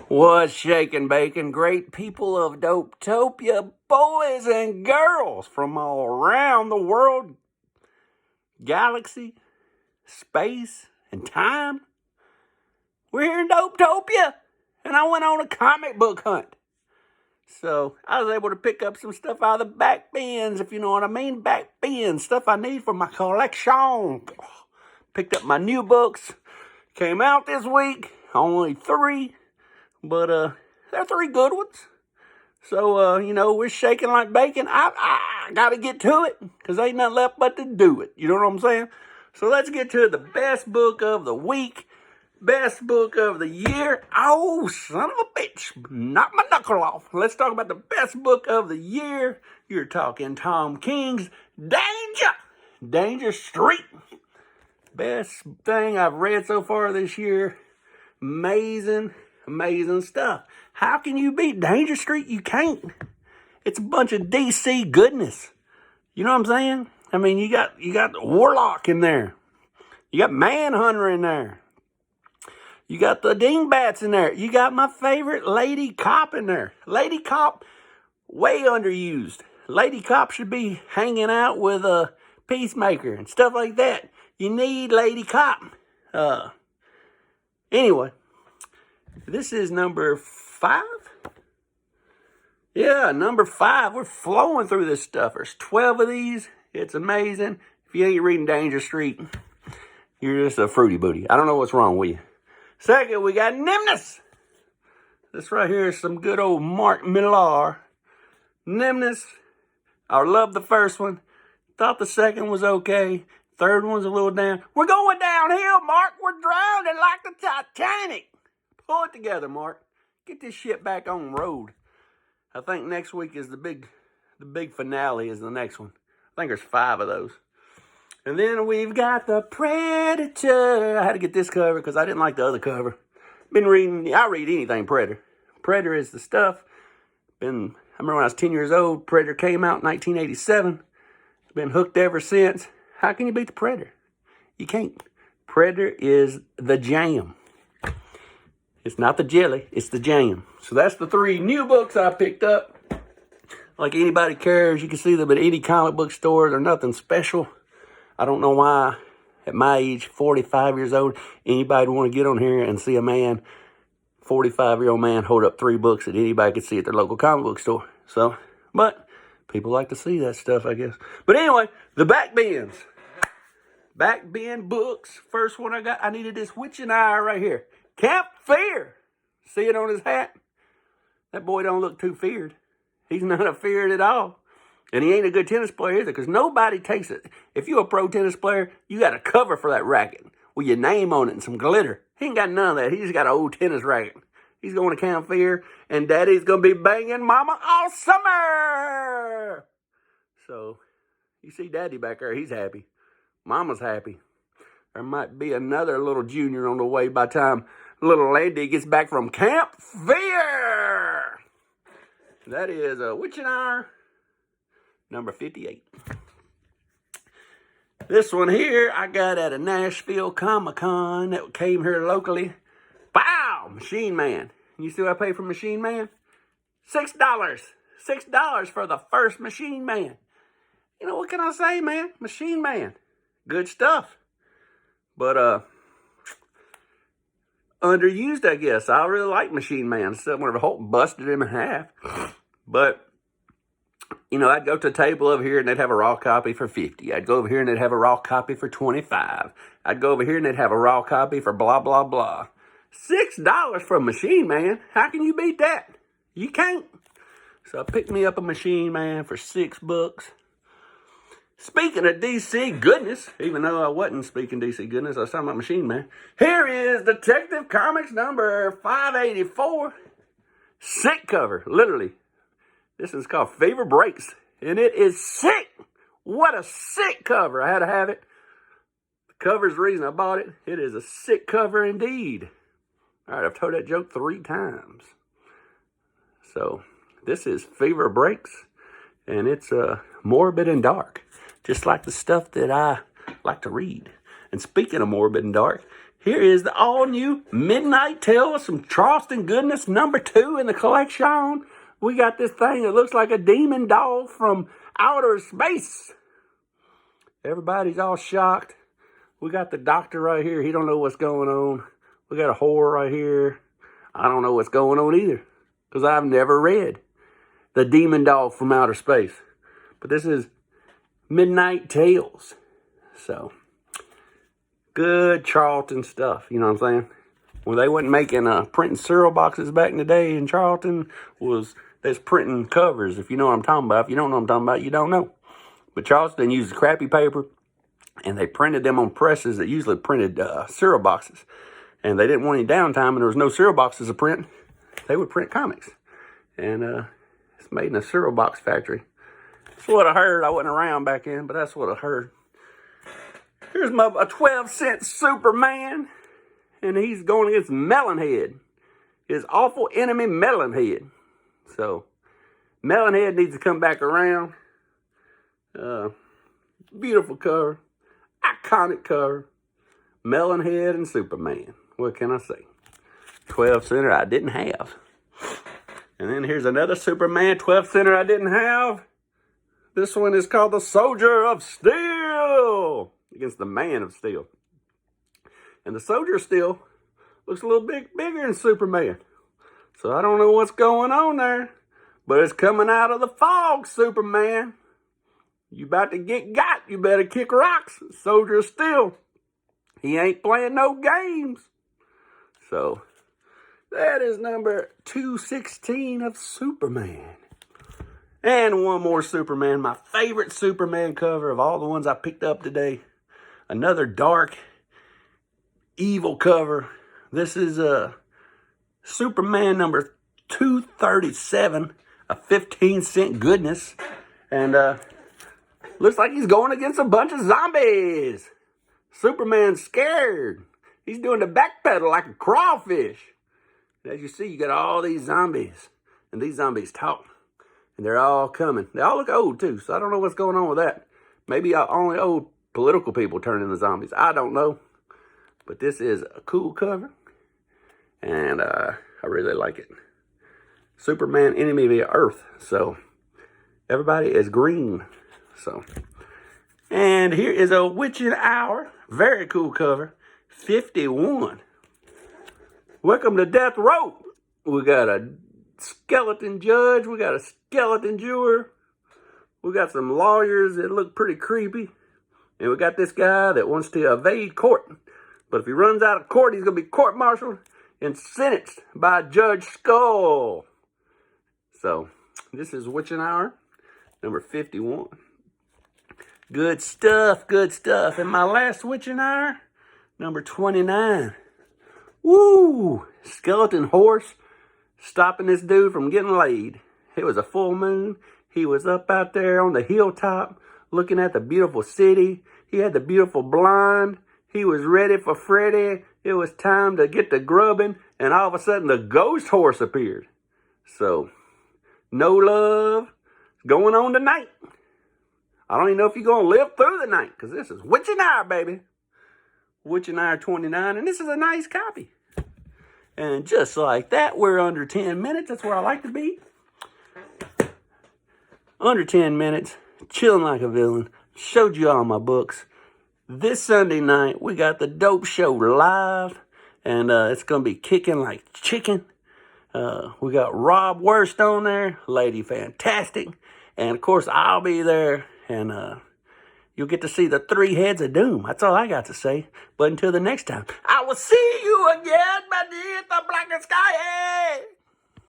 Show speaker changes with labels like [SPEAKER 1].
[SPEAKER 1] What's shaking, bacon? Great people of Dopetopia, boys and girls from all around the world, galaxy, space, and time. We're here in Dopetopia, and I went on a comic book hunt. So I was able to pick up some stuff out of the back bins, if you know what I mean. Back bins, stuff I need for my collection. Picked up my new books. Came out this week, only 3. But they're 3 good ones. So, we're shaking like bacon. I got to get to it because ain't nothing left but to do it. You know what I'm saying? So let's get to the best book of the week, best book of the year. Oh, son of a bitch. Knock my knuckle off. Let's talk about the best book of the year. You're talking Tom King's Danger Street. Best thing I've read so far this year. Amazing stuff. How can you beat Danger Street? You can't. It's a bunch of DC goodness. You know what I'm saying? I mean, you got Warlock in there. You got Manhunter in there. You got the Dingbats in there. You got my favorite Lady Cop in there. Lady Cop, way underused. Lady Cop should be hanging out with a Peacemaker and stuff like that. You need Lady Cop. Anyway. This is number 5? Yeah, number 5. We're flowing through this stuff. There's 12 of these. It's amazing. If you ain't reading Danger Street, you're just a fruity booty. I don't know what's wrong with you. Second, we got Nemesis. This right here is some good old Mark Millar. Nemesis. I love the first one. Thought the second was okay. Third one's a little down. We're going downhill, Mark. We're drowning like the Titanic. Pull it together, Mark. Get this shit back on the road. I think next week is the big finale is the next one. I think there's 5 of those. And then we've got the Predator. I had to get this cover because I didn't like the other cover. I read anything Predator. Predator is the stuff. I remember when I was 10 years old, Predator came out in 1987. Been hooked ever since. How can you beat the Predator? You can't. Predator is the jam. It's not the jelly, it's the jam. So that's the 3 new books I picked up. Like anybody cares, you can see them at any comic book store. They're nothing special. I don't know why, at my age, 45 years old, anybody would want to get on here and see a 45-year-old man, hold up 3 books that anybody could see at their local comic book store. So, but people like to see that stuff, I guess. But anyway, the back bins. Back bin books. First one I needed this Witching Eye right here. Camp Fear. See it on his hat? That boy don't look too feared. He's not afeared at all. And he ain't a good tennis player either, because nobody takes it. If you're a pro tennis player, you got a cover for that racket with your name on it and some glitter. He ain't got none of that. He just got an old tennis racket. He's going to Camp Fear, and Daddy's going to be banging Mama all summer. So, you see Daddy back there. He's happy. Mama's happy. There might be another little junior on the way by the time little Landy gets back from Camp Fear. That is a Witching Eye, number 58. This one here I got at a Nashville Comic-Con that came here locally. Wow, Machine Man. You see what I paid for Machine Man? $6. $6 for the first Machine Man. You know, what can I say, man? Machine Man. Good stuff. But, underused, I guess. I really like Machine Man. Except when the Hulk busted him in half. But, I'd go to a table over here and they'd have a raw copy for $50. I'd go over here and they'd have a raw copy for $25. I'd go over here and they'd have a raw copy for blah, blah, blah. $6 for a Machine Man. How can you beat that? You can't. So I picked me up a Machine Man for $6. Speaking of DC goodness, even though I wasn't speaking DC goodness, I was talking about Machine Man. Here is Detective Comics number 584. Sick cover, literally. This is called Fever Breaks, and it is sick. What a sick cover. I had to have it. The cover's the reason I bought it. It is a sick cover indeed. All right, I've told that joke 3 times. So, this is Fever Breaks, and it's morbid and dark. Just like the stuff that I like to read. And speaking of morbid and dark, Here is the all-new Midnight Tales from Charleston Goodness, #2 in the collection. We got this thing that looks like a demon doll from outer space. Everybody's all shocked. We got the doctor right here. He don't know what's going on. We got a whore right here. I don't know what's going on either, because I've never read the demon doll from outer space. But this is Midnight Tales. So, good Charlton stuff, you know what I'm saying? When they wasn't making printing cereal boxes back in the day in Charlton, they was printing covers, if you know what I'm talking about. If you don't know what I'm talking about, you don't know. But Charleston used crappy paper, and they printed them on presses that usually printed cereal boxes. And they didn't want any downtime, and there was no cereal boxes to print. They would print comics. And it's made in a cereal box factory. That's what I heard. I wasn't around back then, but that's what I heard. Here's a 12-cent Superman, and he's going against Melonhead, his awful enemy Melonhead. So, Melonhead needs to come back around. Beautiful cover, iconic cover, Melonhead and Superman. What can I say? 12-center I didn't have. And then here's another Superman 12-center I didn't have. This one is called the Soldier of Steel against the Man of Steel. And the Soldier of Steel looks a little bit bigger than Superman. So I don't know what's going on there. But it's coming out of the fog, Superman. You about to get got. You better kick rocks. Soldier of Steel. He ain't playing no games. So that is number 216 of Superman. And one more Superman. My favorite Superman cover of all the ones I picked up today. Another dark, evil cover. This is Superman number 237, a 15-cent goodness. And looks like he's going against a bunch of zombies. Superman's scared. He's doing the backpedal like a crawfish. And as you see, you got all these zombies. And these zombies talk. And they're all coming. They all look old, too. So I don't know what's going on with that. Maybe only old political people turn into zombies. I don't know. But this is a cool cover. And I really like it. Superman, enemy of the Earth. So everybody is green. So. And here is a Witching Hour. Very cool cover. 51. Welcome to Death Row. We got a skeleton judge. We got a skeleton juror. We got some lawyers that look pretty creepy. And we got this guy that wants to evade court. But if he runs out of court, he's going to be court-martialed and sentenced by Judge Skull. So, this is Witching Hour, number 51. Good stuff, good stuff. And my last Witching Hour, number 29. Woo! Skeleton horse stopping this dude from getting laid. It was a full moon. He was up out there on the hilltop looking at the beautiful city. He had the beautiful blonde. He was ready for Freddy. It was time to get to grubbing. And all of a sudden, the ghost horse appeared. So, no love going on tonight. I don't even know if you're going to live through the night, because this is Witching Hour, baby. Witching Hour 29, and this is a nice copy. And just like that, we're under 10 minutes. That's where I like to be. Under 10 minutes, chilling like a villain. Showed you all my books. This Sunday night, we got the Dope Show live, and it's going to be kicking like chicken. We got Rob Worst on there, Lady Fantastic, and of course, I'll be there, and you'll get to see the 3 heads of doom. That's all I got to say. But until the next time, I will see you again, my dear, the black and sky.